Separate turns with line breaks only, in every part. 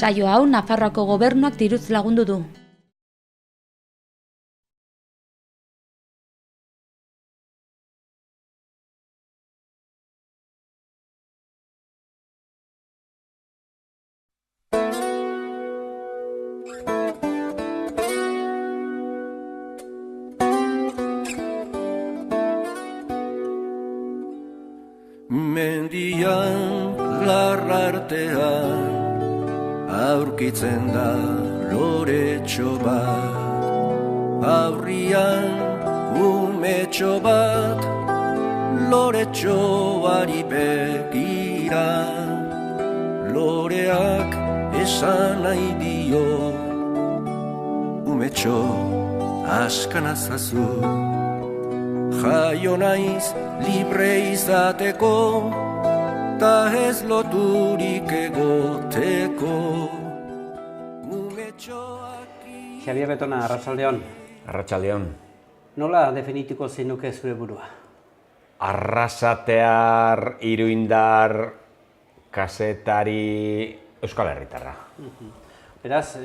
Saio hau Nafarroako gobernuak diruz lagundu du.
Mendian larrartean aurkitzen da loretxo bat, aurrian umetxo bat, loretxoari begira, loreak esan nahi dio, umetxo askanazazu. Jaio naiz libre izateko, ta ez loturik egoteko.
Xabier Betona, arratsaldeon.
Arratsaldeon.
Nola definituko zenuke zure burua?
Arrasatear, iruindar, kazetari, Euskal Herritarra.
Beraz,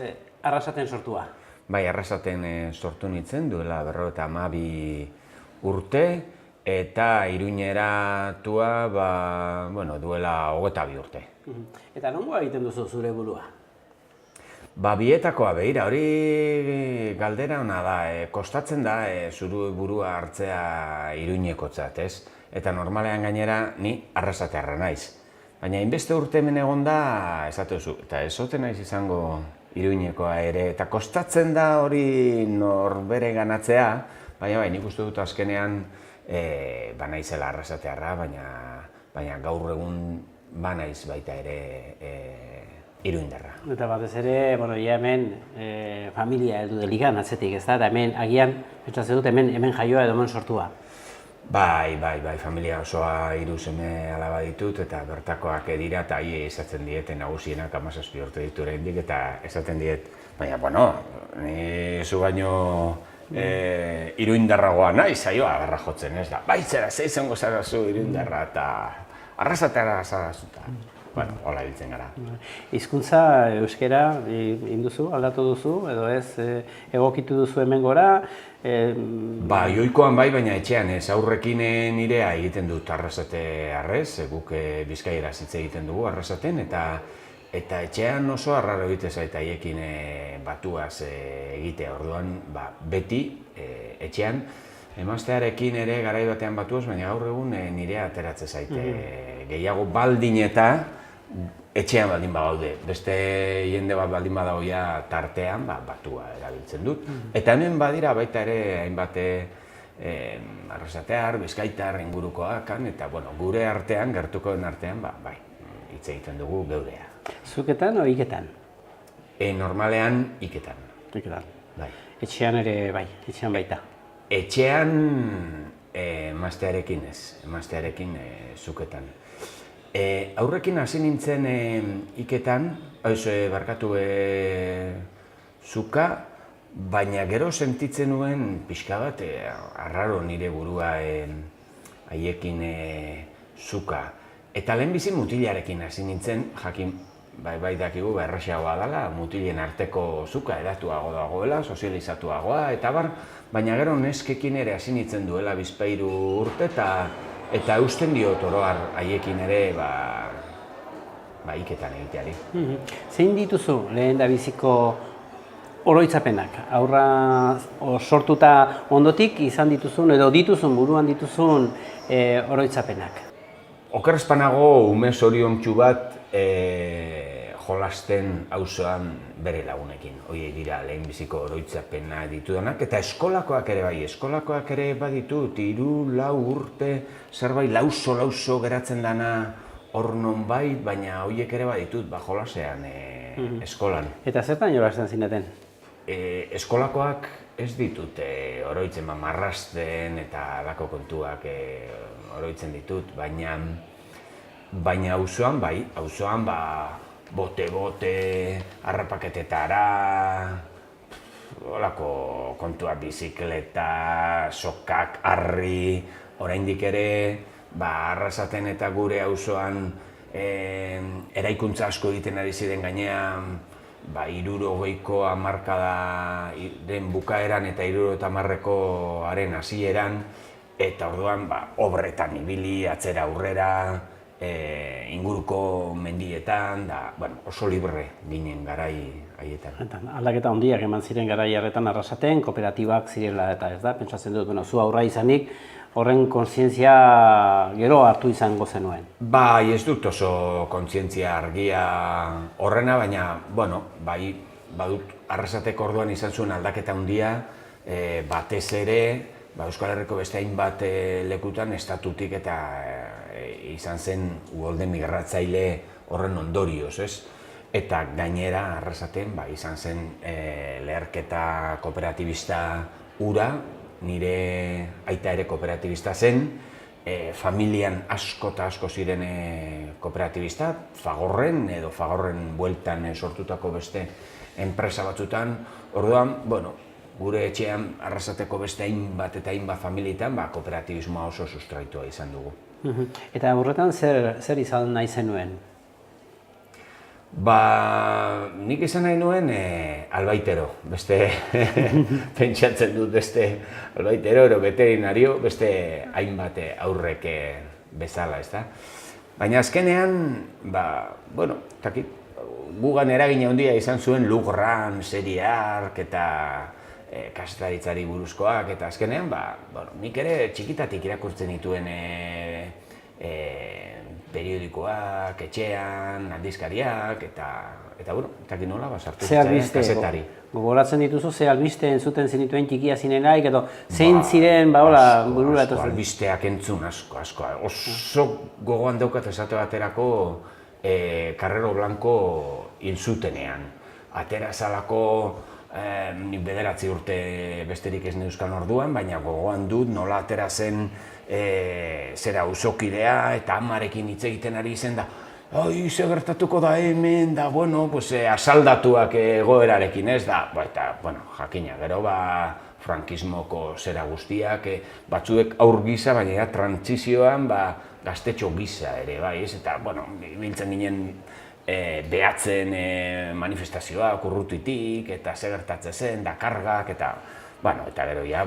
Arrasaten sortua?
Bai, Arrasaten sortu nintzen duela 52 urte, eta Iruñeratua duela 22 urte.
Eta nongoa egiten duzu zure burua?
Bietakoa behira, hori galdera ona da, kostatzen da zure burua hartzea Iruñekotzat, ez? Eta normalean gainera ni arrasatearra naiz. Baina hainbeste urte hemen egon da, esate duzu, eta ezote naiz izango Iruñekoa ere, eta kostatzen da hori norbere ganatzea, baina nik uste dut azkenean banaizela arrasatearra, baina gaur egun banaiz baita ere iruindarra.
Eta batez ere, ja hemen familia edo delikan atzetik, ez da? Eta hemen agian, pentsatzen dut hemen jaioa edo hemen sortua.
Bai, familia osoa 3 seme alaba ditut, eta bertakoak dira, eta hie esaten diet, nagusienak 17 urte ditu oraindik, eta esaten diet, baina, ni zu baino iruindarragoa nahi zaioa agarra jotzen, ez da. Baitzera, ze izango zara zu iruindarra, eta arrasatera zara zuta. Hola biltzen gara.
Hizkuntza euskera induzu, aldatu duzu, edo ez egokitu duzu hemen gora?
Joikoan bai, baina etxean ez. Aurrekin nirea egiten dut arrasatearrez, guk Bizkaieraz hitz egiten dugu arrasaten, eta etxean oso arraro egite zait haiekin batuaz egitea. Orduan, beti etxean, emaztearekin ere garai batean batuaz, baina gaur egun nirea ateratze zaite. Gehiago baldin eta etxean baldin bagaude. Beste jende bat baldin badagoia tartean, batua erabiltzen dut. Eta hemen badira baita ere hainbat arrasatear, bizkaitar, ingurukoak, eta gure artean, gertukoen artean, hitz egiten dugu geurea.
Zuketan o iketan?
Normalean iketan.
Iketan. Etxean ere bai, etxean baita.
Etxean emaztearekin ez, emaztearekin zuketan. Aurrekin hasi nintzen iketan, zuka, baina gero sentitzen nuen pixka bat, arraro nire burua haiekin zuka. Eta lehenbizi mutilarekin hasi nintzen, jakin bai dakigu erraxagoa dela, mutilen arteko zuka edatuago dagoela, sozializatuagoa, eta baina gero neskekin ere hasi nintzen duela bizpahiru urte, eta eusten diot oroar haiekin ere iketan egiteari.
Zein dituzu lehen da biziko oroitzapenak? Aurra sortuta ondotik izan dituzun edo buruan dituzun oroitzapenak?
Okerrezpanago ume zoriontsu bat jolasten auzoan bere lagunekin. Horiek dira lehenbiziko oroitzapena ditudanak, eta eskolakoak ere baditut, 3-4 urte, zerbait lauso geratzen dana hor nonbait, baina horiek ere baditut jolasean eskolan.
Eta zertan jolasten zineten?
Eskolakoak ez ditut oroitzen, marrasten eta alako kontuak oroitzen ditut, baina auzoan bote-bote, harrapaketetara, olako kontua bizikleta, sokak, harri, oraindik ere, Arrasaten eta gure auzoan eraikuntza asko egiten ari ziren gainean hirurogeiko hamarkadaren bukaeran eta 70-aren hasieran, eta orduan obretan ibili, atzera aurrera, inguruko mendietan, oso libre ginen garai haietan.
Aldaketa handiak eman ziren garai harretan Arrasaten, kooperatibak zirela eta ez da, pentsatzen dut, zu aurra izanik, horren kontzientzia gero hartu izango zenuen.
Bai, ez dut oso kontzientzia argia horrena, baina, badut Arrasateko orduan izan zuen aldaketa handia, batez ere, Euskal Herriko beste hainbat lekutan estatutik eta izan zen uholde migratzaile horren ondorioz, ez? Eta gainera Arrasaten izan zen leherketa kooperatibista hura, nire aita ere kooperatibista zen, familian asko eta asko ziren kooperatibista, Fagorren edo Fagorren bueltan sortutako beste enpresa batzutan, orduan, gure etxean Arrasateko beste hainbat eta hainbat familietan kooperatibismoa oso sustraitua izan dugu.
Eta horretan zer izan nahi zenuen?
Nik izan nahi nuen albaitero, beste pentsatzen dut beste albaitero, ero veterinario, beste hainbat aurrek bezala, ezta? Baina azkenean, gugan eragina handia izan zuen Lugran, Seriark eta kazetaritzari buruzkoak, eta azkenean, nik ere txikitatik irakurtzen dituen periodikoak, etxean, aldizkariak, eta nola, sartu zitzaren kazetari.
Gogoratzen dituzu, ze albiste entzuten zenituen txikia zinelaik, edo zein ziren, burura eto zen?
Albisteak entzun, asko. Oso gogoan daukat esate baterako Carrero Blanco hil zutenean. Atera zalako, nik 9 urte besterik ez neuzkan orduan, baina gogoan dut nola atera zen zera auzokidea eta amarekin hitz egiten ari zen da ze gertatuko da hemen, da, asaldatuak egoerarekin ez da, eta, jakina, gero frankismoko zera guztiak, batzuek aur gisa, baina trantzizioan gaztetxo gisa ere, ez, eta, biltzen ginen behatzen manifestazioak urrutitik, eta ze gertatzen zen, da kargak, eta gero ja,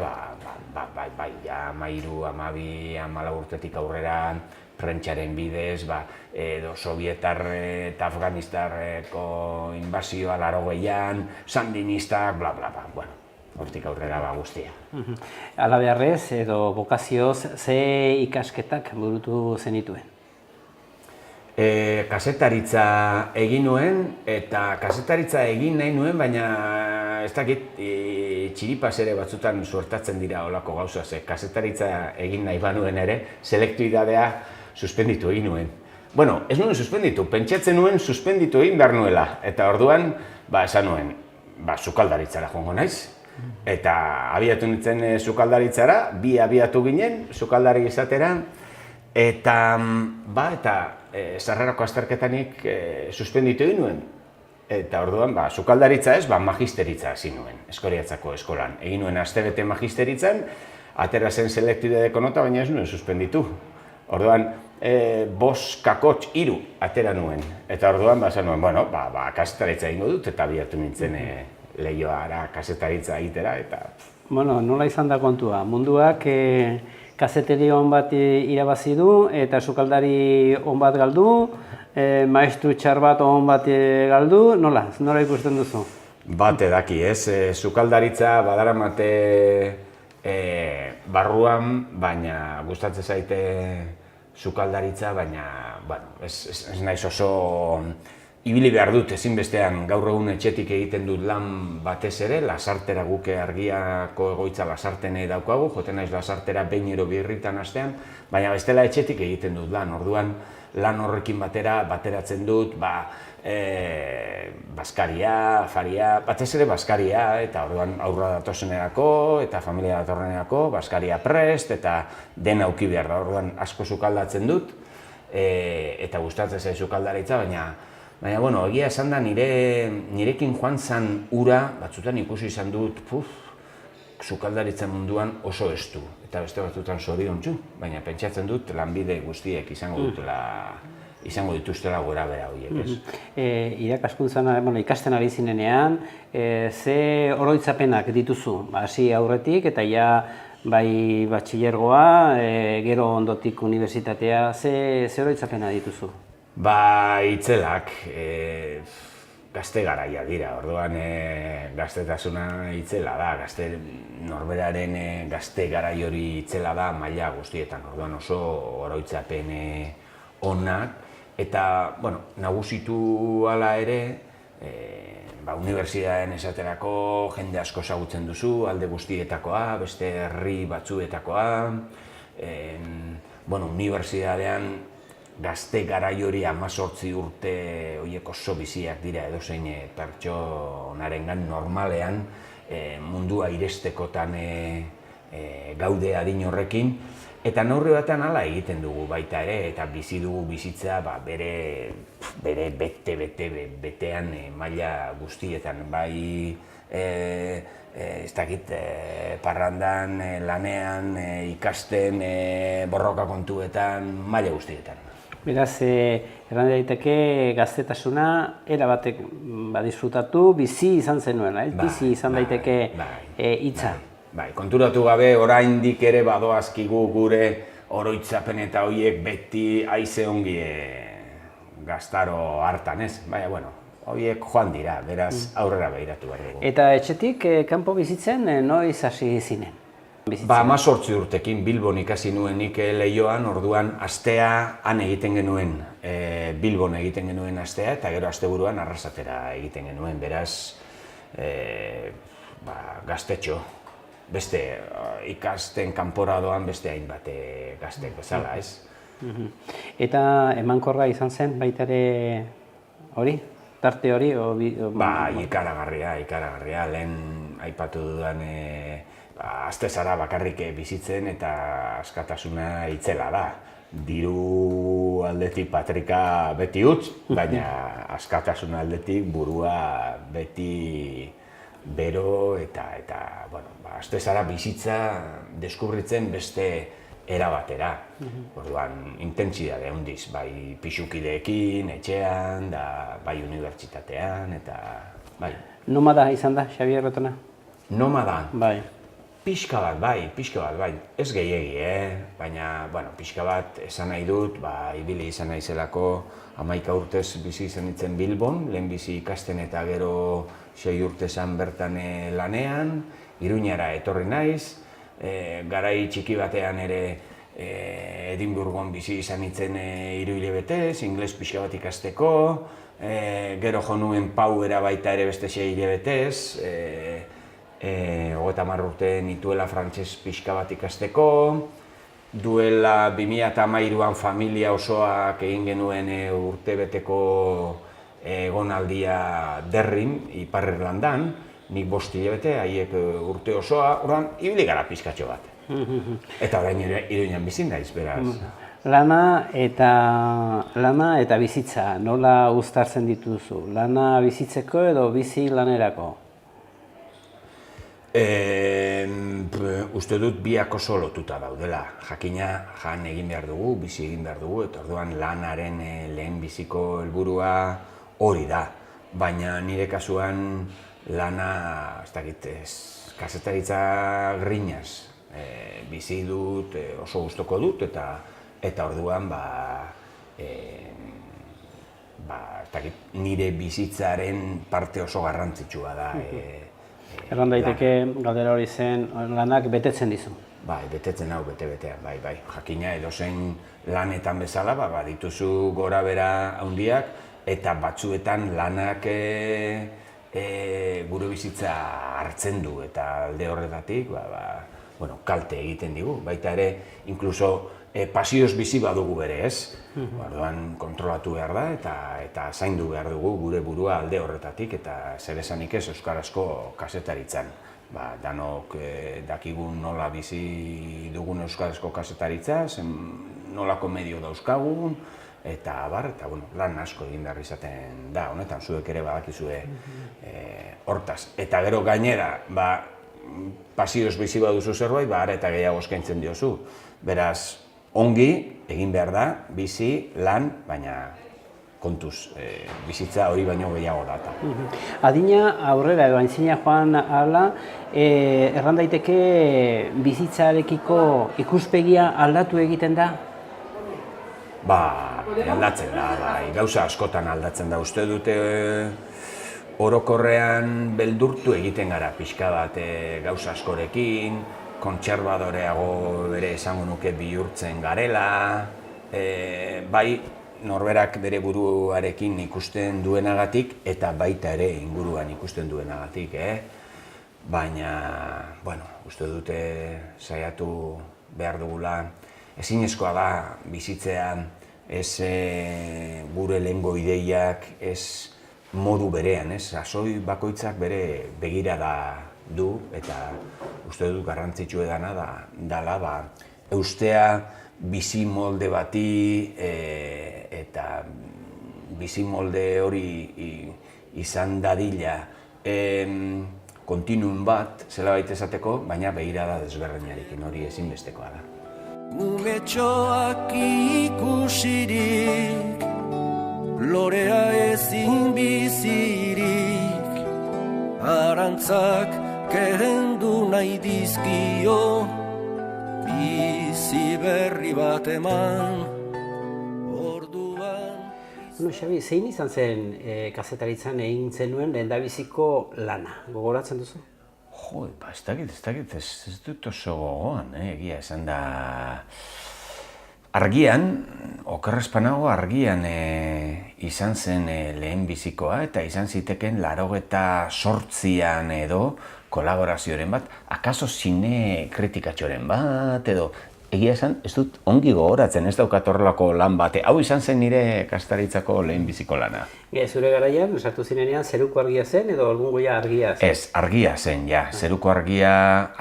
13, 12, 14 urtetik aurrera, prentsaren bidez, edo Sovietar eta Afganistarreko inbazioa 80an, sandinistak, hortik aurrera guztia.
Hala beharrez edo bokazioz, ze ikasketak burutu zenituen?
Kazetaritza egin nuen, eta kazetaritza egin nahi nuen, baina ez dakit txiripaz ere batzutan suertatzen dira olako gauza, kazetaritza egin nahi banuen ere, selektuidadea suspenditu egin nuen. Ez nuen suspenditu, pentsatzen nuen suspenditu egin behar nuela, eta orduan, esan nuen, sukaldaritzara joango naiz, eta abiatu nintzen sukaldaritzara, bi abiatu ginen, sukaldari izatera, eta sarrerako azterketanik suspenditu egin nuen. Eta orduan, sukaldaritza ez, magisteritza hasi nuen, Eskoriatzako eskolan. Egin nuen astebete magisteritzan, atera zen selektibideko nota, baina ez nuen suspenditu. Orduan, 5,3 atera nuen. Eta orduan, esan nuen, kazetaritza egingo dut, eta abiatu nintzen lehioara kazetaritza egitera, eta...
Nola izan da kontua? Munduak kazeteri on bat irabazi du, eta sukaldari on bat galdu, maestru txar bat on bat galdu, nola ikusten duzu?
Bat edaki, ez? Sukaldaritza badaramate barruan, baina gustatzen zaite sukaldaritza, baina ez naiz oso ibili behar dut ezinbestean gaur egun etxetik egiten dut lan batez ere, Lasartera guke argiako egoitza Lasarten daukagu, joten naiz Lasartera behin ero birritan astean, baina bestela etxetik egiten dut lan, orduan lan horrekin bateratzen dut, baskaria, afaria, batez ere baskaria, eta orduan aurra datozenerako, eta familia datorrenerako, baskaria prest, eta dena auki behar da, orduan asko sukaldatzen dut, eta gustatzen zait sukaldaritza, baina, egia esan da nirekin joan zan ura, batzutan ikusi izan dut, sukaldaritza munduan oso estu, eta beste batzutan zoriontsu, baina pentsatzen dut lanbide guztiek izango dutela izango dituztela gora bera horiek, ez?
Irakaskuntzan, ikasten ari zinenean, ze oroitzapenak dituzu, hasi aurretik, eta ja bai batxilergoa, gero ondotik unibertsitatea, ze oroitzapena dituzu?
Ba, itzelak, gazte garaia dira, orduan gaztetasuna itzela da, norberaren gazte garai hori itzela da maila guztietan, orduan oso oroitzapen onak, eta, bueno, nagusitu hala ere, unibertsitatean esaterako jende asko ezagutzen duzu, alde guztietakoa, beste herri batzuetakoa, unibertsitatean gazte garai hori 18 urte horiek oso biziak dira edozein pertsonarengan normalean mundua irestekotan gaude adin horrekin, eta neurri batean hala egiten dugu baita ere, eta bizi dugu bizitza bere betean maila guztietan, bai ez dakit parrandan, lanean, ikasten, borroka kontuetan, maila guztietan.
Beraz, erran daiteke gaztetasuna erabatek disfrutatu, bizi izan zenuen, bizi izan daiteke hitza.
Bai, konturatu gabe oraindik ere badoazkigu gure oroitzapen eta horiek beti haize ongi gaztaro hartan, ez? Baina, bueno, horiek joan dira, beraz aurrera behiratu behar dugu.
Eta etxetik kanpo bizitzen noiz hasi zinen?
Ba, 18 urtekin Bilbon ikasi nuenik Leioan, orduan astea han egiten genuen, Bilbon egiten genuen astea, eta gero asteburuan Arrasatera egiten genuen, beraz, gaztetxo. Beste ikasten kanpora doan beste hainbat gaztek bezala, ez?
Eta emankorra izan zen baita ere hori? Tarte hori?
Ba, ikaragarria, lehen aipatu dudan aste zara bakarrik bizitzen eta askatasuna itzela da. Diru aldetik patrika beti utz, baina askatasuna aldetik burua beti bero eta aste zara bizitza deskubritzen beste era batera. Orduan, intentsitate handiz, bai pisukideekin, etxean, bai unibertsitatean, eta bai.
Nomada izan da, Xabier Retona?
Nomada?
Bai.
Pixka bat bai. Ez gehiegi, baina, pixka bat esan nahi dut, ibili izan naizelako 11 urtez bizi izan nintzen Bilbon, lehenbizi ikasten eta gero 6 urtezan bertan lanean, Iruñara etorri naiz, garai txiki batean ere Edinburgon bizi izan nintzen 3 hilabetez, ingles pixka bat ikasteko, gero jo nuen Pauera baita ere beste 6 hilabetez, 30 urte nituela frantses pixka bat ikasteko, duela 2013an familia osoak egin genuen urtebeteko egonaldia Derrin, Ipar Irlandan, nik 5 hilabete, haiek urte osoa, orduan ibili gara pixkatxo bat. Eta orain Iruñan bizi naiz, beraz.
Lana eta bizitza, nola uztartzen dituzu? Lana bizitzeko edo bizi lanerako?
Uste dut biak oso lotuta daudela. Jakina jan egin behar dugu, bizi egin behar dugu, eta orduan lanaren lehen biziko helburua hori da. Baina nire kasuan lana, ez dakit, kazetaritza grinaz bizi dut, oso gustoko dut, eta orduan nire bizitzaren parte oso garrantzitsua da.
Erran daiteke, galdera hori zen, lanak betetzen dizu.
Bai, betetzen hau bete-betean, bai. Jakina edozein lanetan bezala, dituzu gora bera handiak, eta batzuetan lanak gure bizitza hartzen du, eta alde horretatik kalte egiten digu. Baita ere, inkluso pasioz bizi badugu bere, ez? Orduan kontrolatu behar da eta zaindu behar dugu gure burua alde horretatik, eta zer esanik ez euskarazko kazetaritzan. Danok dakigun nola bizi dugun euskarazko kazetaritza, nolako medio dauzkagun, eta lan asko egin behar izaten da, honetan zuek ere badakizue hortaz. Eta gero gainera, pasioz bizi baduzu zerbait, ara eta gehiago eskaintzen diozu. Beraz, ongi egin behar da, bizi, lan, baina kontuz, bizitza hori baino gehiago data.
Adina aurrera edo aintzina joan ahala, erran daiteke bizitzarekiko ikuspegia aldatu egiten da?
Aldatzen da, gauza askotan aldatzen da. Uste dute orokorrean beldurtu egiten gara pixka bat gauza askorekin, kontserbadoreago bere esango nuke bihurtzen garela, bai norberak bere buruarekin ikusten duenagatik eta baita ere inguruan ikusten duenagatik, baina, uste dute saiatu behar dugula, ezinezkoa da bizitzean ez gure lehengo ideiak, ez modu berean, sasoi bakoitzak bere begirada du eta uste dut garrantzitsua dela eustea bizi molde bati eta bizi molde hori izan dadila kontinuum bat, zelabait esateko, baina begirada desberdinarekin hori ezinbestekoa da.
Umetxoak ikusirik, lorea ezin bizirik, arantzak kendu nahi dizkio, bizi berri bat eman, orduan...
Xabi, zein izan zen kazetaritzan egin zenuen lehendabiziko lana, gogoratzen duzu?
Ez dakit, ez dut oso gogoan, egia esan da... Argian, okerrezpanago argian izan zen lehenbizikoa eta izan ziteken 88an edo kolaborazioaren bat, akaso zine kritikatxoren bat edo egia esan, ez dut ongi gogoratzen, ez daukat horrelako lan bate. Hau izan zen nire kastaritzako lehenbiziko lana.
Zure garaian, sartu zinenean, zeruko argia zen edo algungoia argia zen?
Ez, argia zen, ja. Zeruko argia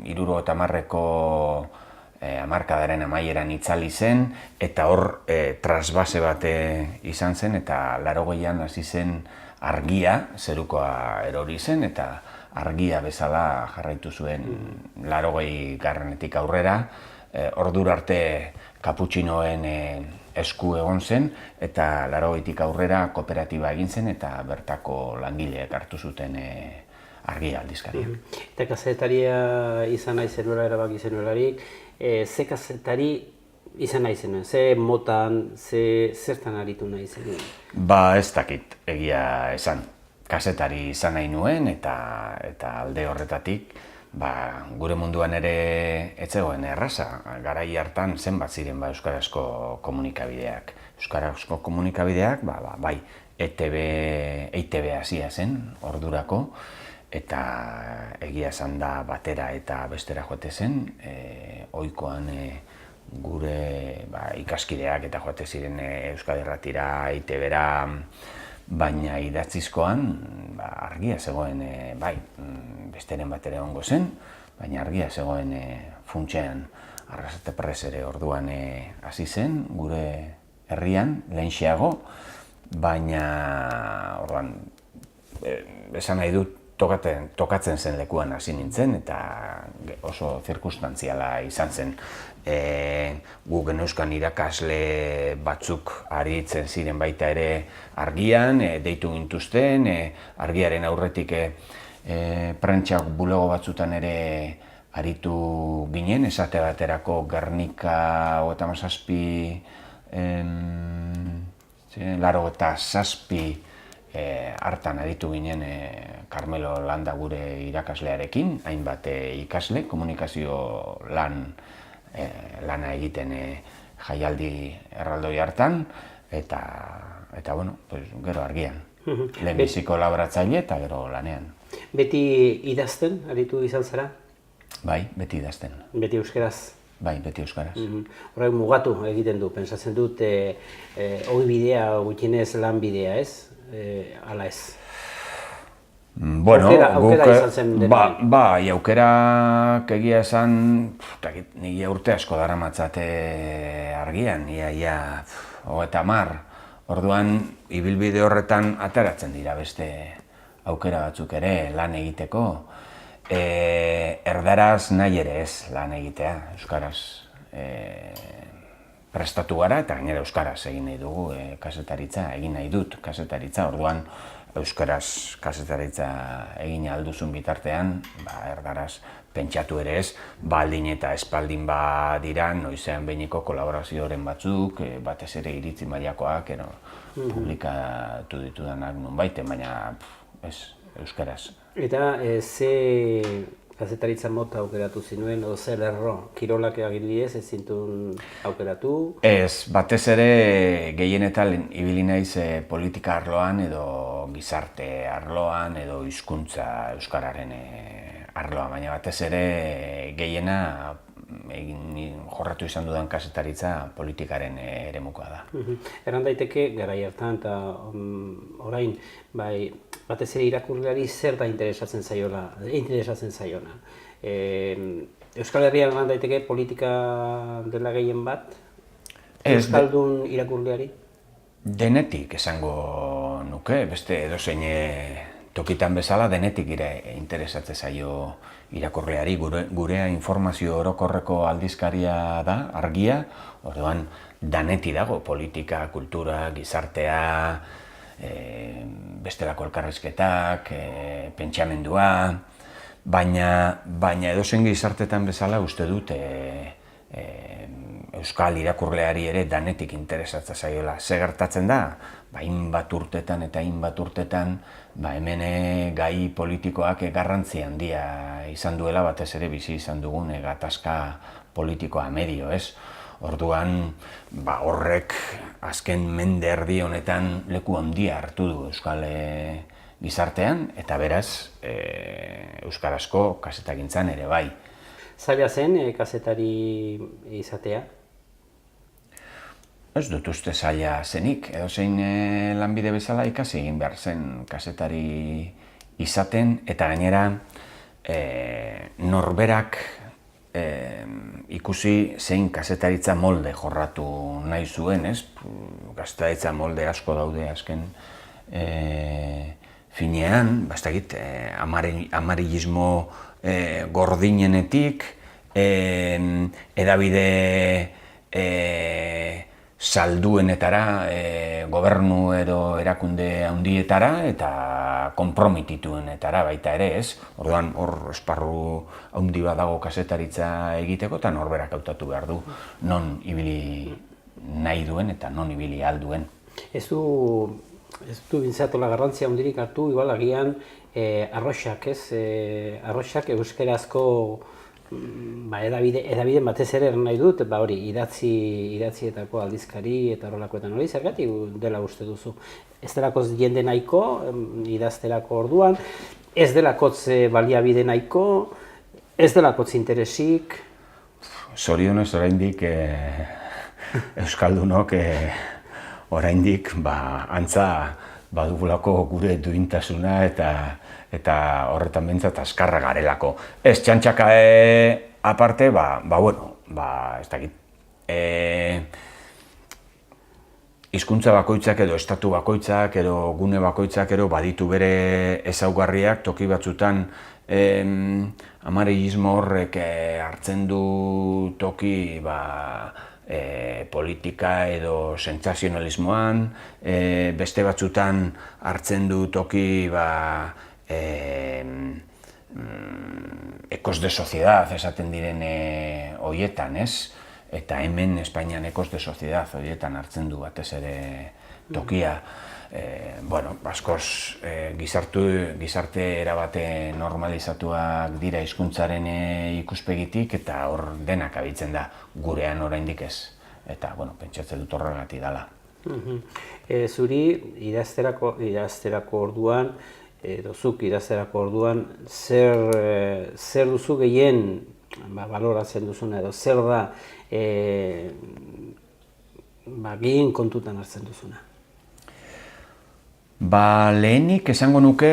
70ko hamarkadaren amaieran itzali zen, eta hor trasbase bat izan zen, eta 80an hasi zen argia, zerukoa erori zen, eta argia bezala jarraitu zuen 80garrenetik aurrera, ordura arte kaputxinoen esku egon zen, eta 80tik aurrera kooperatiba egin zen, eta bertako langileek hartu zuten argia aldizkaria.
Eta kazetaria izan nahi zenuela erabaki zenuelarik, ze kazetari izan nahi zenuen, ze motan, zertan aritu nahi zenuen?
Ez dakit egia esan. Kazetari izan nahi nuen eta alde horretatik gure munduan ere ez zegoen erraza. Garai hartan zenbat ziren euskarazko komunikabideak. Euskarazko komunikabideak, bai, EITB hasia zen ordurako, eta egia esan da batera eta bestera joate zen, ohikoan gure ikaskideak eta joate ziren Euskadi Irratira, EITB-ra, baina idatzizkoan argia zegoen, besteren bat ere ongo zen, baina argia zegoen funtsean Arrasate Press ere orduan hasi zen gure herrian, lehenxeago, baina orduan esan nahi dut tokatzen zen lekuan hasi nintzen eta oso zirkunstantziala izan zen. Gu geneuzkan irakasle batzuk aritzen ziren baita ere argian, deitu gintuzten, argiaren aurretik prentsak bulego batzutan ere aritu ginen, esate baterako Gernika 87 hartan aditu ginen Carmelo Landa gure irakaslearekin, hainbat ikasle, komunikazio lana egiten jaialdi erraldoi hartan, eta gero argian. Lehenbiziko laboratzaile eta gero lanean.
Beti idazten aritu izan zara?
Bai, beti idazten.
Beti euskeraz?
Bai, beti euskaraz.
Horrek mugatu egiten du, pentsatzen dut ogibidea, gutxienez lan bidea, ez? Ala ez? Aukera izan zen dena.
Bai, aukerak egia esan, nire urte asko daramatzate argian, ia 30. Orduan, ibilbide horretan ateratzen dira beste aukera batzuk ere lan egiteko. Erdaraz nahi ere ez lan egitea, euskaraz prestatu gara eta gainera euskaraz egin nahi dugu kazetaritza, egin nahi dut kazetaritza, orduan euskaraz kazetaritza egin alduzun bitartean, erdaraz pentsatu ere ez, baldin eta espaldin badira, noizean behineko kolaborazioaren batzuk, batez ere iritzi mailakoak, publikatu ditudanak nonbaiten, baina ez, euskaraz.
Eta ze kazetaritza mota aukeratu zinuen, edo zer erro, kirolak agirdiez ez zintun aukeratu? Ez, batez ere gehienetan ibili naiz politika arloan edo gizarte arloan edo hizkuntza euskararen arloa, baina batez ere gehiena jorratu izan dudan kazetaritza politikaren eremukoa da. Eran daiteke, garai hartan eta orain, batez ere irakurleari zer da interesatzen zaiona. Euskal Herrian eran daiteke politika dela gehien bat? Euskaldun irakurleari?
Denetik esango nuke, beste edozein tokitan bezala denetik interesatzen zaio irakurleari. Gurea informazio orokorreko aldizkaria da, argia, orduan daneti dago, politika, kultura, gizartea, bestelako elkarrizketak, pentsamendua, baina edozein gizartetan bezala uste dut euskal irakurleari ere danetik interesatzen zaiola. Ze gertatzen da? Hainbat urtetan eta hainbat urtetan hemen gai politikoak garrantzi handia izan duela, batez ere bizi izan dugun gatazka politikoa medio, ez? Orduan, horrek azken mende erdi honetan leku handia hartu du euskal gizartean, eta beraz, euskarazko kazetagintzan ere bai.
Zaila zen kazetari izatea?
Ez dut uste zaila zenik, edozein lanbide bezala ikasi egin behar zen kazetari izaten, eta gainera norberak ikusi zein kazetaritza molde jorratu nahi zuen, ez? Kazetaritza molde asko daude azken finean, bastakit, amarillismo gordinenetik, edabide salduenetara, gobernu edo erakunde handietara eta konpromitituenetara baita ere, ez? Orduan, hor esparru handi bat dago kazetaritza egiteko eta norberak hautatu behar du non ibili nahi duen eta non ibili alduen.
Ez du bintzatola garrantzia handirik hartu, igual agian arroxak, ez? Arroxak euskerazko edabide batez ere nahi dut, hori, idatzietako aldizkari eta horrelakoetan hori, zergatik dela uste duzu. Ez delakotz jende nahiko, idazterako orduan, ez delakotz baliabide nahiko, ez delakotz interesik.
Zorionez oraindik euskaldunok oraindik antza badugulako gure duintasuna eta horretan behintzat azkarra garelako. Ez txantxaka aparte, ez dakit, hizkuntza bakoitzak edo estatu bakoitzak edo gune bakoitzak edo baditu bere ezaugarriak toki batzutan amarillismo horrek hartzen du toki politika edo sentsazionalismoan, beste batzutan hartzen du toki ekos de sociedad esaten diren horietan, ez? Eta hemen Espainian ekos de sociedad horietan hartzen du batez ere tokia. Askoz gizarte erabate normalizatuak dira hizkuntzaren ikuspegitik eta hor denak abitzen da, gurean oraindik ez. Eta, pentsatzen dut horregatik dela.
Zuri idazterako orduan, edo zuk idazterako orduan, zer duzu gehien baloratzen duzuna edo zer da gehien kontutan hartzen duzuna?
Lehenik esango nuke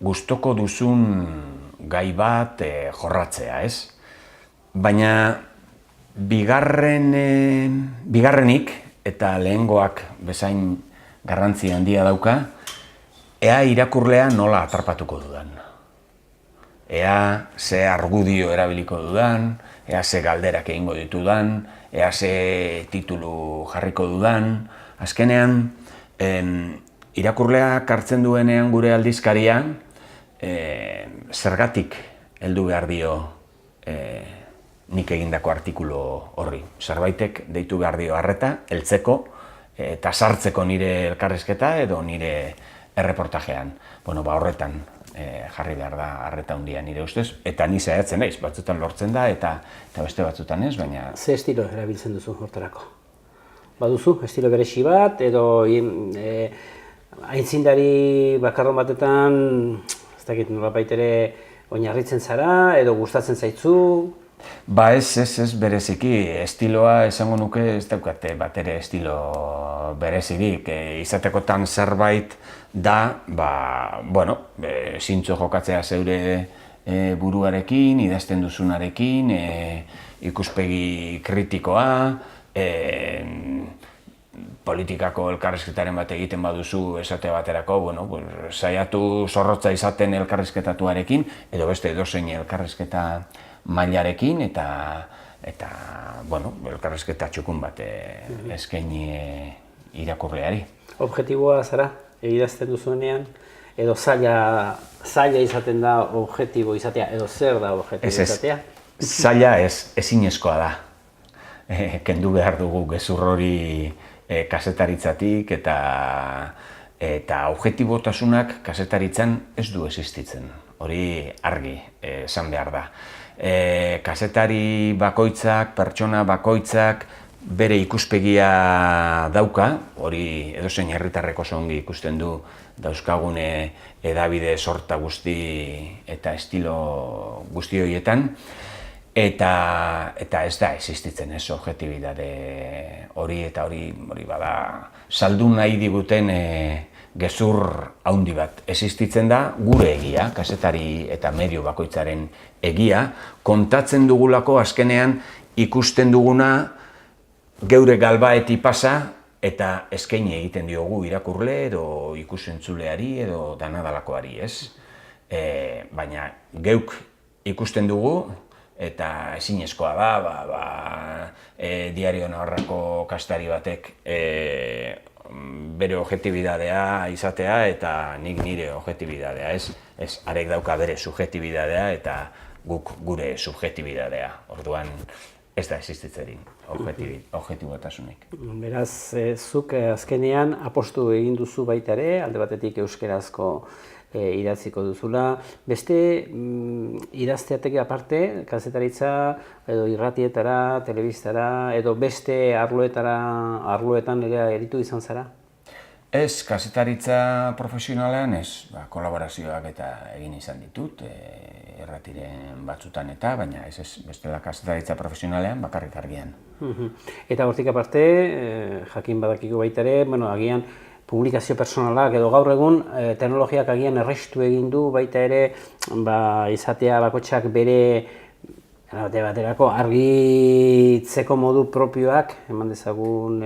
gustoko duzun gai bat jorratzea, ez? Baina bigarrenik eta lehengoak bezain garrantzi handia dauka, ea irakurlea nola atrapatuko dudan. Ea ze argudio erabiliko dudan, ea ze galderak egingo ditudan, ea ze titulu jarriko dudan. Azkenean, irakurleak hartzen duenean gure aldizkaria, zergatik heldu behar dio nik egindako artikulu horri. Zerbaitek deitu behar dio arreta, heltzeko eta sartzeko nire elkarrizketa edo nire erreportajean. Bueno, horretan jarri behar da arreta handia nire ustez, eta ni saiatzen naiz, batzutan lortzen da eta beste batzutan ez, baina...
Ze estilo erabiltzen duzu hortarako? Baduzu, estilo berezi bat, edo aitzindari bakarron batetan, ez dakit nolabait ere oinarritzen zara, edo gustatzen zaitzu?
Ba ez bereziki, estiloa esango nuke ez daukate bat ere estilo berezirik. Izatekotan zerbait da, zintzo jokatzea zeure buruarekin, idazten duzunarekin, ikuspegi kritikoa, politikako elkarrizketaren bat egiten baduzu esate baterako, saiatu zorrotza izaten elkarrizketatuarekin, edo beste edozein elkarrizketa mailarekin eta elkarrizketa txukun bat eskaini irakurleari.
Objektiboa zara, idazten duzuenean, edo zaila izaten da objektibo izatea, edo zer da objektibo izatea?
Zaila ezinezkoa da. Kendu behar dugu gezur hori kazetaritzatik eta objektibotasunak kazetaritzan ez du existitzen. Hori argi esan behar da. Kazetari bakoitzak, pertsona bakoitzak bere ikuspegia dauka, hori edozein herritarrek oso ongi ikusten du dauzkagune hedabide sorta guzti eta estilo guzti horietan, eta ez da existitzen ez objektibidade hori eta hori bada saldu nahi diguten gezur handi bat. Existitzen da gure egia, kazetari eta medio bakoitzaren egia, kontatzen dugulako azkenean ikusten duguna geure galbaeti pasa eta eskaini egiten diogu irakurle edo ikusentzuleari edo danadalakoari, ez? Baina geuk ikusten dugu eta ezinezkoa da, Diario Navarrako kazetari batek bere objektibidadea izatea eta nik nire objektibidadea, ez arek dauka bere subjektibidadea eta guk gure subjektibidadea. Orduan ez da existitzerin objektibotasunik.
Beraz, zuk azkenean apostu egin duzu baita ere, alde batetik euskerazko idatziko duzula. Beste idazteatek aparte, kazetaritza edo irratietara, telebistara edo beste arloetan ere eritu izan zara?
Ez, kazetaritza profesionalean ez, kolaborazioak eta egin izan ditut, irratiren batzutan baina ez bestela kazetaritza profesionalean bakarrik argian.
Eta hortik aparte, jakin badakiko baita ere, agian publikazio personalak edo gaur egun teknologiak agian errestu egin du baita ere izatea bakoitzak bere baterako argitzeko modu propioak eman dezagun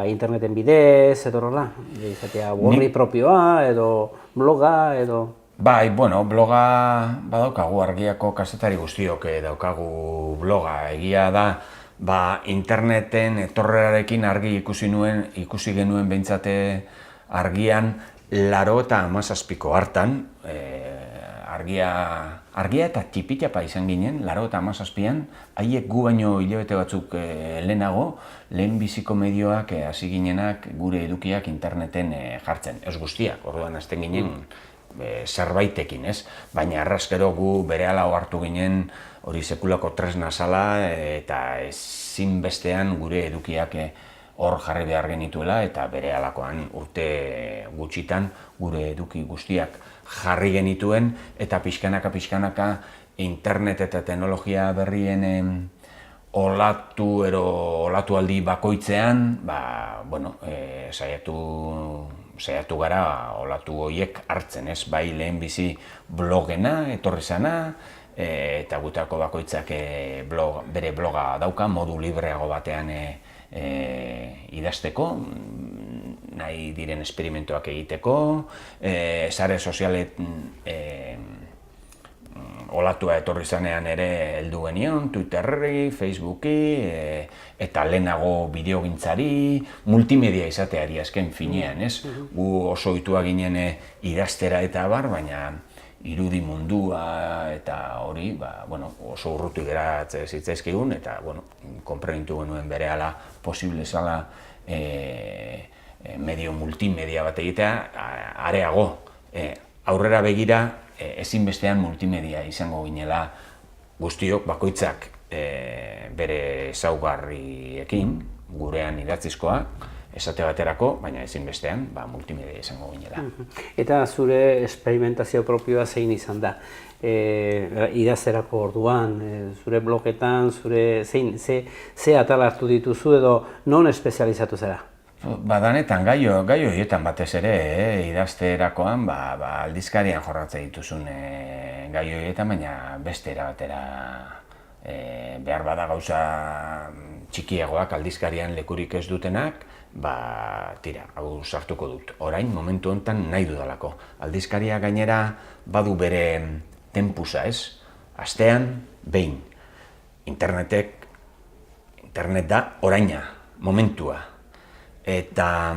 interneten bidez edo horrela, izatea orri propioa edo bloga edo...
Bai, bloga badaukagu argiako kazetari guztiok daukagu bloga, egia da interneten etorrerarekin argi ikusi genuen behintzate argian 87ko hartan, argia eta tipitapa izan ginen, 87an, haiek gu baino hilabete batzuk lehenago, lehenbiziko medioak hasi ginenak gure edukiak interneten jartzen, ez guztiak, orduan hasten ginen zerbaitekin, ez? Baina arraskero gu berehala hartu ginen hori sekulako tresna zala eta ezinbestean gure edukiak hor jarri behar genituela eta berehalakoan urte gutxitan gure eduki guztiak jarri genituen eta pixkanaka internet eta teknologia berrien olatualdi bakoitzean, saiatu gara olatu horiek hartzen, ez? Bai lehenbizi blogena, etorri zana, eta gutako bakoitzak bere bloga dauka, modu libreago batean idazteko, nahi diren esperimentuak egiteko, sare sozialet olatua etorri zanean ere heldu genion, Twitterri, Facebooki, eta lehenago bideogintzari, multimedia izateari azken finean, ez? Gu oso ohitua ginen idaztera eta abar, baina irudi mundua eta hori, oso urruti geratzen zitzaizkigun, eta, konprenitu genuen berehala posible zala medio multimedia bat egitea, areago, aurrera begira, ezinbestean multimedia izango ginela guztiok bakoitzak bere ezaugarriekin, gurean idatzizkoa, esate baterako, baina ezinbestean multimedia izango ginela.
Eta zure esperimentazio propioa zein izan da? Idazterako orduan, zure blogetan, ze atal hartu dituzu edo non espezializatu zera?
Danetan, gaio horietan batez ere, idazterakoan, aldizkarian jorratzen dituzun gaio horietan, baina beste erabatera behar bada gauza txikiagoak aldizkarian lekurik ez dutenak, tira, hau sartuko dut. Orain, momentu honetan nahi dudalako. Aldizkaria gainera badu bere tempusa, ez? Astean, behin. Internet da oraina, momentua. Eta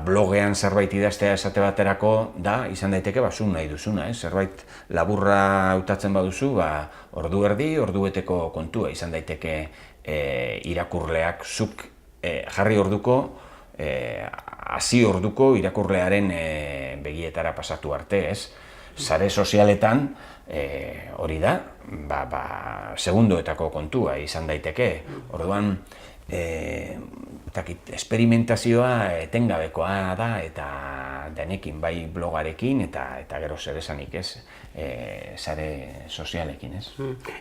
blogean zerbait idaztea esate baterako da, izan daiteke zu nahi duzuna, zerbait laburra hautatzen baduzu, ordu erdi, ordu beteko kontua izan daiteke irakurleak zuk jarri orduko, hasi orduko irakurlearen begietara pasatu arte, ez? Sare sozialetan hori da, segundoetako kontua izan daiteke, orduan esperimentazioa etengabekoa da eta denekin, bai blogarekin eta gero zer esanik ez, sare sozialekin ez.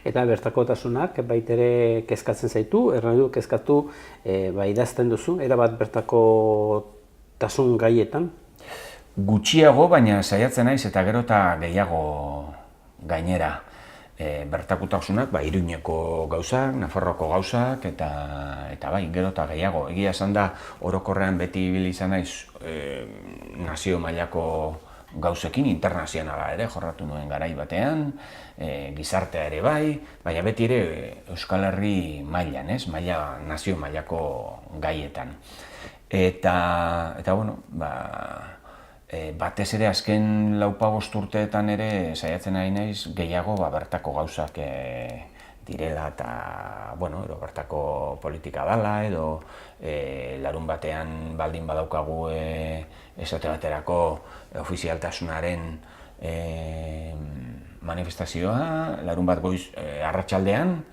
Eta bertakotasunak baitere kezkatzen zaitu, erran du kezkatu idazten duzu, erabat bertakotasun gaietan?
Gutxiago, baina saiatzen naiz eta gero eta gehiago gainera. Bertakotasunak, Iruñeko gauzak, Nafarroako gauzak, eta gero eta gehiago. Egia esan da, orokorrean beti ibili izan naiz nazio mailako gauzekin, internazionala ere jorratu nuen garai batean, gizartea ere bai, baina beti ere Euskal Herri mailan, nazio mailako gaietan. Eta batez ere azken 4-5 urteetan ere saiatzen ari naiz gehiago bertako gauzak direla eta bertako politika dela edo larun batean baldin badaukagu esate baterako ofizialtasunaren manifestazioa, larun bat goiz arratsaldean,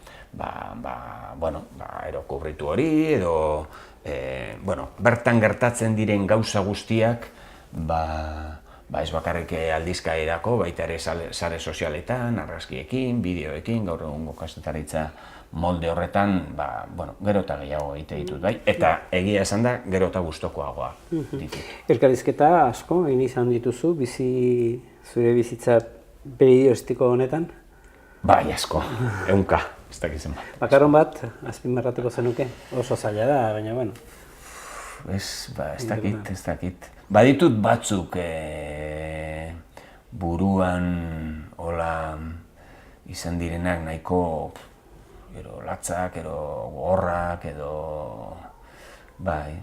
kubritu hori edo bertan gertatzen diren gauza guztiak ez bakarrik aldizkaerako, baita ere sare sozialetan, argazkiekin, bideoekin, gaur egungo kazetaritza molde horretan, gero eta gehiago egite ditut, bai? Eta egia esan da, gero eta gustokoagoa ditut.
Elkarrizketa asko egin izan dituzu, zure bizitza periodistiko honetan?
Bai, asko, ehunka, ez dakizen bat.
Bakarron bat, azpimarratuko zenuke, oso zaila da, baina bueno.
Ez dakit. Baditut batzuk buruan hola izan direnak nahiko latzak, gogorrak, bai.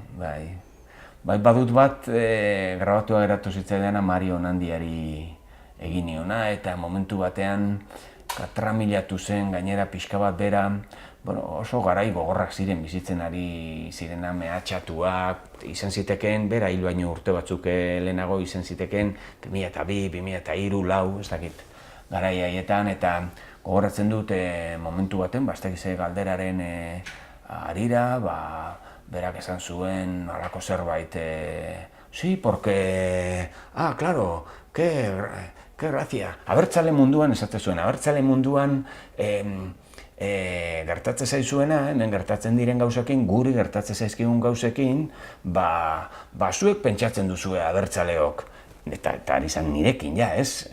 Badut bat grabatua geratu zitzaileana Mario Onandiari egin niona eta momentu batean katramilatu zen gainera pixka bat bera, oso garai gogorrak ziren bizitzen ari zirena mehatxatuak, izan zitekeen, bera hil baino urte batzuk lehenago izan zitekeen 2002, 2003, 2004, ez dakit, garai haietan, eta gogoratzen dut momentu baten, ez dakiz galderaren harira, berak esan zuen halako zerbait, sí, porque, claro, qué gracia, abertzale munduan esate zuen, abertzale munduan gertatzen zaizuena, hemen gertatzen diren gauzekin, guri gertatzen zaizkigun gauzekin, zuek pentsatzen duzue abertzaleok, eta ari zan nirekin, ez?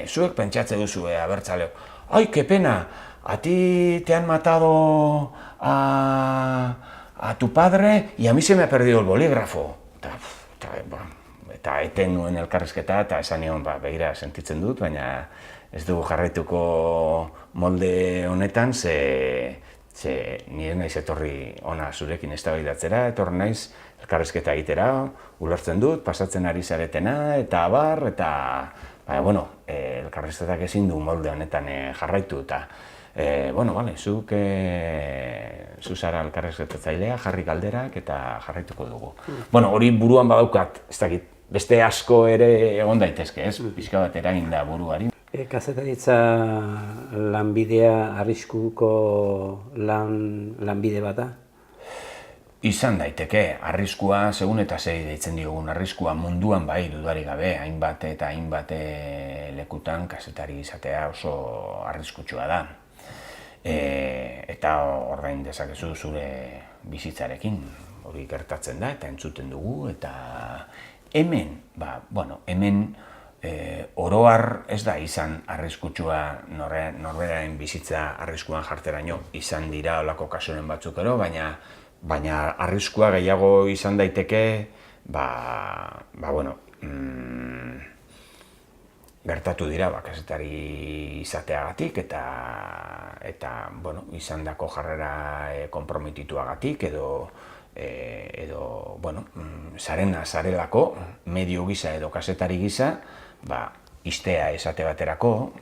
Zuek pentsatzen duzue abertzaleok, ai, qué pena, a ti te han matado a tu padre y a mí se me ha perdido el bolígrafo. eta eten nuen elkarrizketa, eta esan nion, begira, sentitzen dut, baina ez dugu jarraituko molde honetan, ze nire naiz etorri ona zurekin eztabaidatzera, etorri naiz elkarrizketa egitera, ulertzen dut, pasatzen ari zaretena, eta abar, eta elkarrizketak ezin du molde honetan jarraitu, eta zu zara elkarrizketatzailea, jarri galderak eta jarraituko dugu. Hori buruan badaukat, ez dakit, beste asko ere egon daitezke, ez? Pixka bat eragin da buruari.
Kazetaritza lanbidea arriskuko lanbide bat da?
Izan daiteke, arriskua, segun eta zei deitzen diogun, arriskua munduan bai dudarik gabe, hainbat eta hainbat lekutan kazetari izatea oso arriskutsua da. Eta ordain dezakezu zure bizitzarekin, hori gertatzen da eta entzuten dugu, eta hemen, oroar ez da izan arriskutsua norberaren bizitza arriskuan jarteraino, izan dira olako kasuren batzuk ero, baina arriskua gehiago izan daiteke, gertatu dira kazetari izateagatik eta izandako jarrera konprometituagatik edo zarelako medio gisa edo kazetari gisa, istea esate baterako,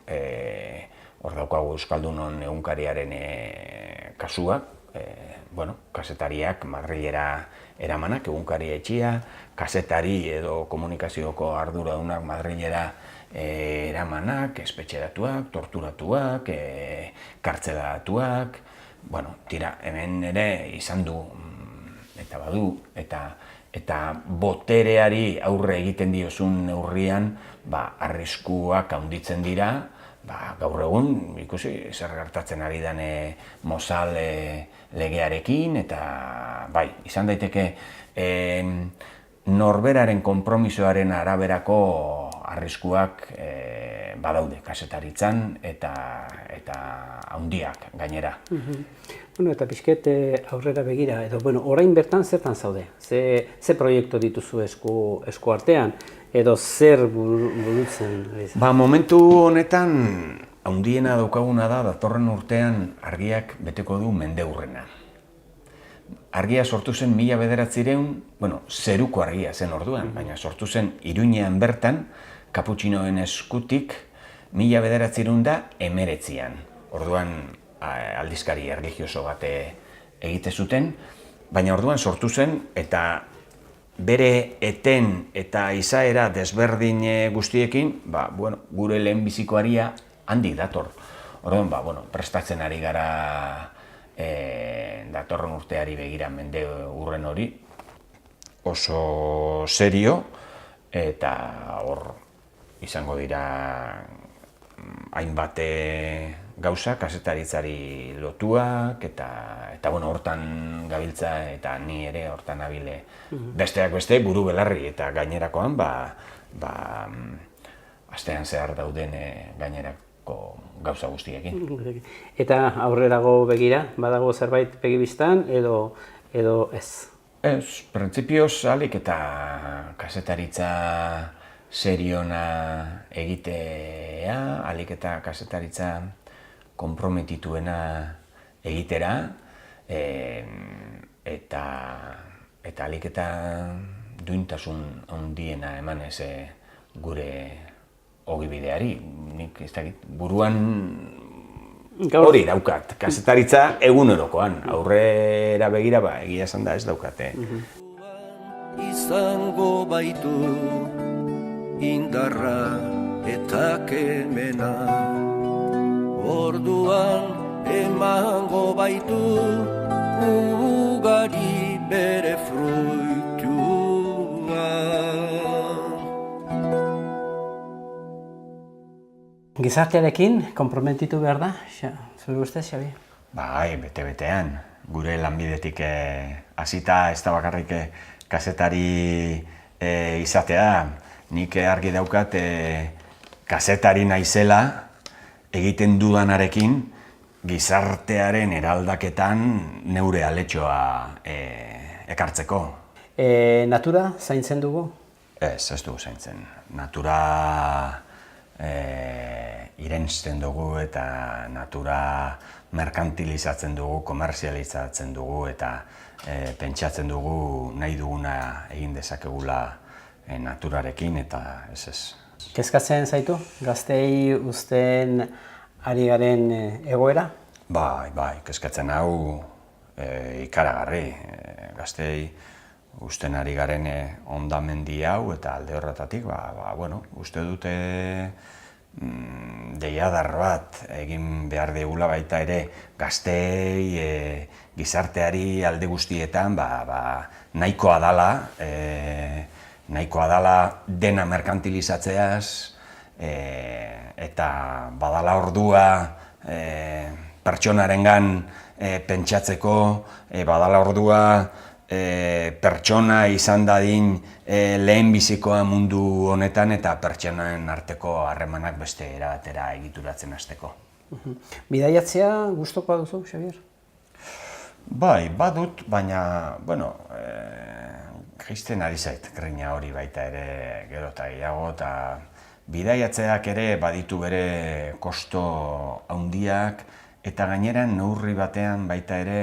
hor daukagu Euskaldunon egunkariaren kasuak, kazetariak Madrilera eramanak, egunkari etxia, kazetari edo komunikazioko arduradunak Madrilera eramanak, espetxeratuak, torturatuak, kartzelaratuak, hemen ere izan du, eta badu, eta botereari aurre egiten diozun neurrian, arriskuak handitzen dira, gaur egun, ikusi, zer gertatzen ari den Mosal legearekin, eta izan daiteke norberaren konpromisoaren araberako arriskuak badaude kazetaritzan eta handiak gainera.
Eta pixket aurrera begira, edo orain bertan zertan zaude? Ze proiektu dituzu esku artean, edo zer burutzen?
Momentu honetan, handiena daukaguna da, datorren urtean argiak beteko du mendeurrena. Argia sortu zen 1900, zeruko argia zen orduan, baina sortu zen Iruñean bertan, kaputxinoen eskutik 1919an. Orduan aldizkari erlijioso bat egite zuten, baina orduan sortu zen eta bere eten eta izaera desberdin guztiekin, gure lehenbiziko aria handik dator. Orduan, prestatzen ari gara datorren urteari begira mende urren hori oso serio, eta hor izango dira hainbat gauza kazetaritzari lotuak, eta hortan gabiltza eta ni ere hortan nabile besteak beste buru belarri eta gainerakoan astean zehar dauden gainerako gauza guztiekin.
Eta aurrerago begira, badago zerbait begibistan edo ez?
Ez, printzipioz alik eta kazetaritza seriona egitea, alik eta kazetaritza konprometituena egitera, eta alik eta duintasun handiena emanez gure ogibideari. Nik ez dakit, buruan hori daukat, kazetaritza egunerokoan, aurrera begira egia esan da ez daukate.
Izango baitu indarra eta kemena, orduan emango baitu ugari bere fruitua.
Gizartearekin konprometitu behar da, zure ustez, Xabi?
Bete-betean. Gure lanbidetik hasita ez da bakarrik kazetari izatea. Nik argi daukat kazetari naizela egiten dudanarekin gizartearen eraldaketan neure aletxoa ekartzeko.
Natura zaintzen dugu?
Ez dugu zaintzen. Natura irensten dugu eta natura merkantilizatzen dugu, komerzializatzen dugu eta pentsatzen dugu nahi duguna egin dezakegula naturarekin eta ez.
Kezkatzen zaitu, gazteei uzten ari garen egoera?
Bai, kezkatzen hau ikaragarri. Gazteei uzten ari garen hondamendi hau eta alde horretatik, uste dute deiadar bat egin behar degula baita ere gazteei gizarteari alde guztietan nahikoa dala dena merkantilizatzeaz eta badala ordua pertsonarengan pentsatzeko, badala ordua pertsona izan dadin lehenbizikoa mundu honetan eta pertsonaen arteko harremanak beste era batera egituratzen hasteko.
Bidaiatzea gustukoa duzu, Xabier?
Bai, badut, baina, jaisten ari zait grina hori baita ere gero eta gehiago, eta bidaiatzeak ere baditu bere kosto handiak, eta gainera neurri batean baita ere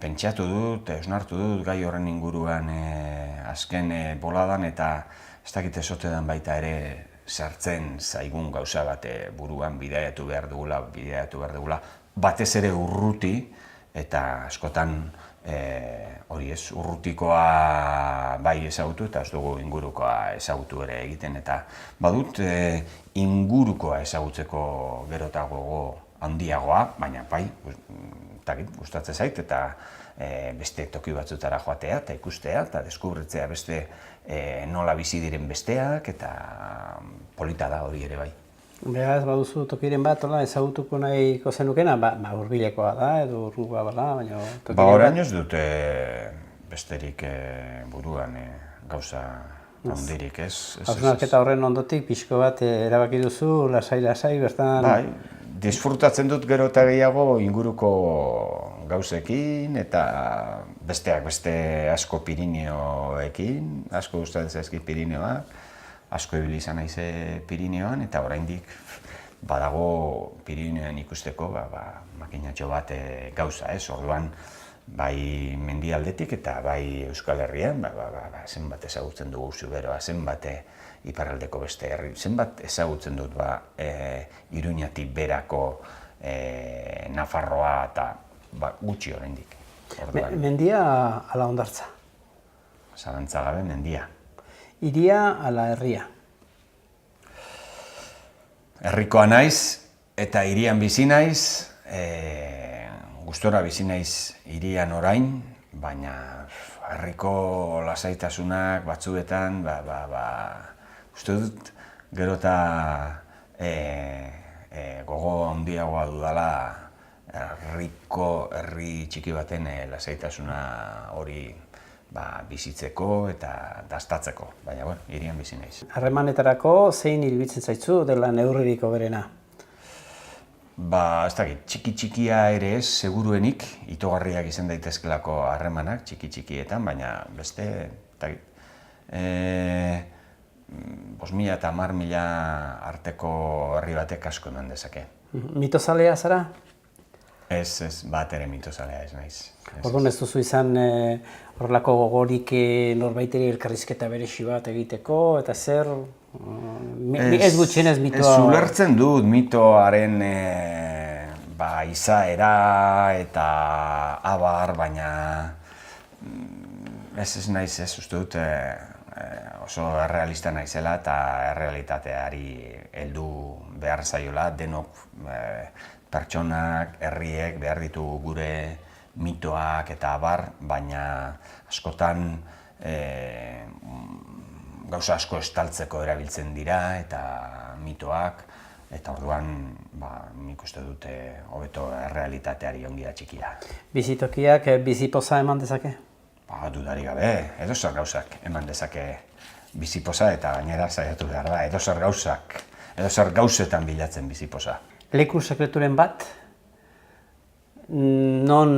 pentsatu dut, eusnartu dut gai horren inguruan azken boladan, eta ez dakit ezotedan baita ere sartzen zaigun gauza bat buruan bidaiatu behar dugula, batez ere urruti, eta askotan hori ez, urrutikoa bai ezagutu eta ez dugu ingurukoa ezagutu ere egiten, eta badut ingurukoa ezagutzeko gero eta gogo handiagoa, baina bai, gustatzen zait eta beste toki batzutara joatea eta ikustea eta deskubritzea beste nola bizi diren besteak eta polita da hori ere bai.
Beraz, baduzu tokiren bat, ezagutuko nahiko zenukena, hurbilekoa da edo urrungoa bada, baina tokiren bat...
Orain ez dute besterik buruan gauza handirik ez.
Hausnarketa horren ondotik pixko bat erabaki duzu, lasai, bertan...
Bai, disfrutatzen dut gero eta gehiago inguruko gauzekin eta besteak beste asko Pirineoekin, asko gustatzen zaizkit Pirineoak, asko ibili izan naiz Pirineoan eta oraindik badago Pirineoan ikusteko makinatxo bat gauza, ez? Orduan bai mendialdetik eta bai Euskal Herrian zenbat ezagutzen dugu Zuberoa, zenbat iparraldeko beste herri, zenbat ezagutzen dut Iruñatik berako Nafarroa eta gutxi oraindik.
Mendia ala hondartza?
Zalantza gabe mendia.
Hiria ala herria?
Herrikoa naiz eta hirian bizi naiz, gustora bizi naiz hirian orain, baina herriko lasaitasunak batzuetan, uste dut gero eta gogo handiagoa dudala herri txiki baten lasaitasuna hori bizitzeko eta dastatzeko, baina hirian bizi naiz.
Harremanetarako zein iruditzen zaitzu dela neurririk hoberena?
Ez dakit, txiki-txikia ere ez, seguruenik, itogarriak izan daitezkelako harremanak txiki-txikietan, baina beste, ez dakit, 5.000 eta 10.000 arteko herri batek asko eman dezake.
Mitozalea zara?
Ez, bat ere mitozalea ez naiz.
Orduan ez duzu izan horrelako gogorik norbaiteri elkarrizketa berezi bat egiteko, eta zer... Ez gutxienez mitoa...
Ez ulertzen dut mitoaren izaera eta abar, baina ez naiz ez uste dut oso errealista naizela eta errealitateari heldu behar zaiola, denok pertsonak, herriek behar ditugu gure mitoak eta abar, baina askotan gauza asko estaltzeko erabiltzen dira eta mitoak, eta orduan nik uste dute hobeto errealitateari ongira txikia.
Bizitokiak bizipoza eman dezake?
Dudarik gabe, edozer gauzak eman dezake bizipoza eta gainera saiatu behar da, edozer gauzetan bilatzen bizipoza.
Leku sekreturen bat, non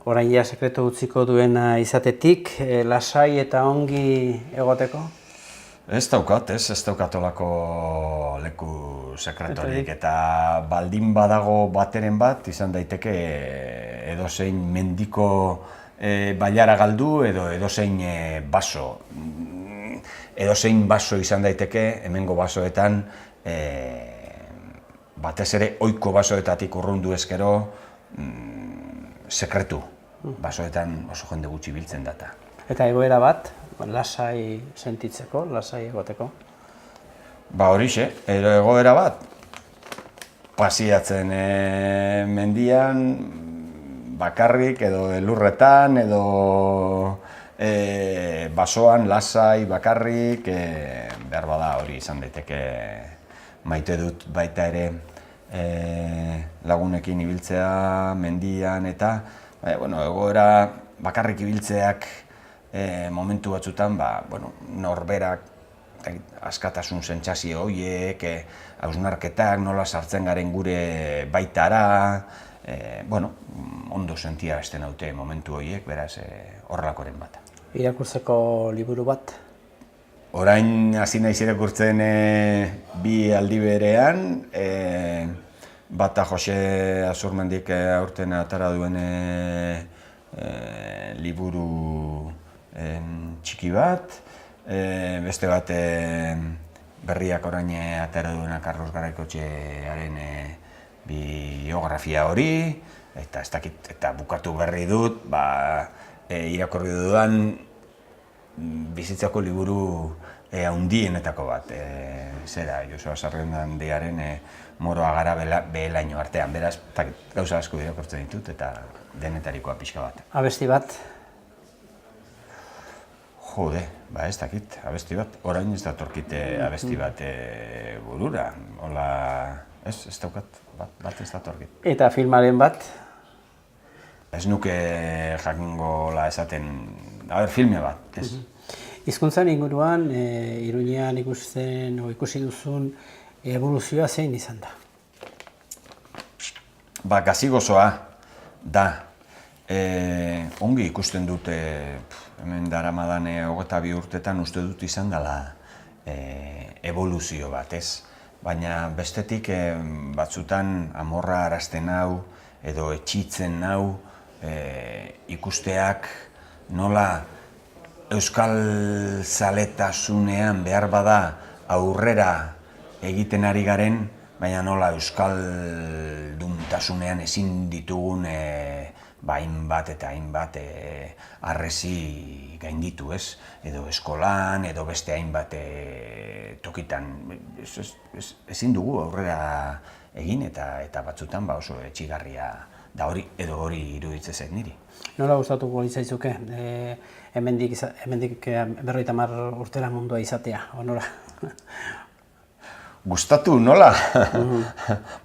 orain ja sekretu utziko duena izatetik, lasai eta ongi egoteko?
Ez daukat olako leku sekreturik, eta baldin badago bateren bat, izan daiteke edozein mendiko bailara galdu edo edozein baso. Edozein baso izan daiteke, hemengo basoetan, batez ere ohiko basoetatik urrundu ezkero, sekretu. Basoetan oso jende gutxi biltzen data.
Eta egoera bat, lasai sentitzeko, lasai egoteko?
Ba horixe, egoera bat, pasiatzen mendian, bakarrik edo elurretan edo basoan lasai bakarrik, behar bada hori izan daiteke. Maite dut baita ere lagunekin ibiltzea mendian eta egoera bakarrik ibiltzeak momentu batzutan norberak askatasun sentsazio horiek, hausnarketak nola sartzen garen gure baitara, ondo sentia beste naute momentu horiek, beraz horrelakoren bat.
Irakurtzeko liburu bat?
Orain hasi naiz irakurtzen bi aldi berean, bata Jose Azurmendik aurten atera duen liburu txiki bat, beste bat berriak orain atera duena Carlos Garaikotxearen biografia hori, eta ez dakit, eta bukatu berri dut, irakurri dudan bizitzako liburu handienetako bat, Josu Azurmendiaren Moroa gara behelaino artean, beraz, gauza asko irakurtzen ditut eta denetarikoa pixka bat.
Abesti bat?
Jode, ez dakit, abesti bat, orain ez datorkite abesti bat burura, hola, ez daukat, bat ez datorkit.
Eta filmaren bat?
Ez nuke jakingo esaten, filme bat, ez.
Hizkuntzan inguruan, Iruñean ikusi duzun evoluzioa zein izan da?
Gazi-gozoa da. Ongi ikusten dute, hemen daramadan 22 urtetan uste dut izan dela evoluzio bat, ez? Baina bestetik batzutan amorra arazten hau edo etxitzen hau ikusteak nola euskal zaletasunean behar bada aurrera egiten ari garen, baina nola euskalduntasunean ezin ditugun hainbat eta hainbat harresi gainditu, ez? Edo eskolan, edo beste hainbat tokitan. Ezin dugu aurrera egin eta batzutan oso etxigarria da hori, edo hori iruditzen zait niri.
Nola gustatuko litzaizuke, hemendik 50 urtera mundua izatea, onora?
Gustatu nola?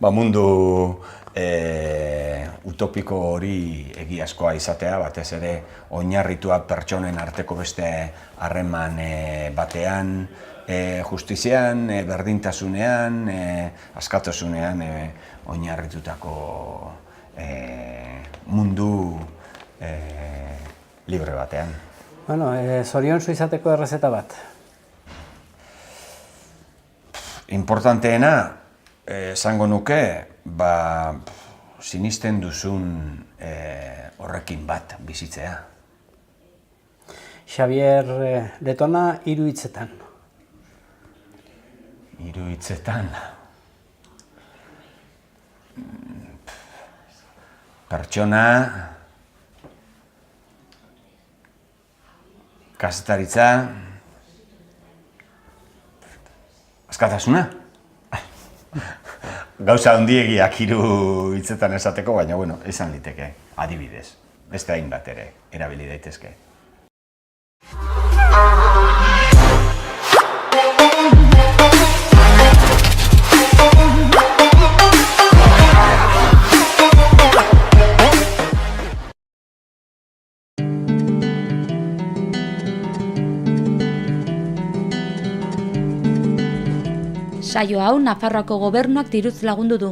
Mundu utopiko hori egiazkoa izatea, batez ere oinarritua pertsonen arteko beste harreman batean, justizian, berdintasunean, askatasunean oinarritutako mundu libre batean.
Zoriontsu izateko errezeta bat?
Importanteena, esango nuke, sinisten duzun horrekin bat bizitzea.
Xabier Letona 3 hitzetan.
3 hitzetan. Pertsona, kazetaritza, askatasuna. Gauza handiegiak 3 hitzetan esateko, baina izan liteke, adibidez. Beste hainbat ere, erabili daitezke.
Saio hau Nafarroako Gobernuak diruz lagundu du.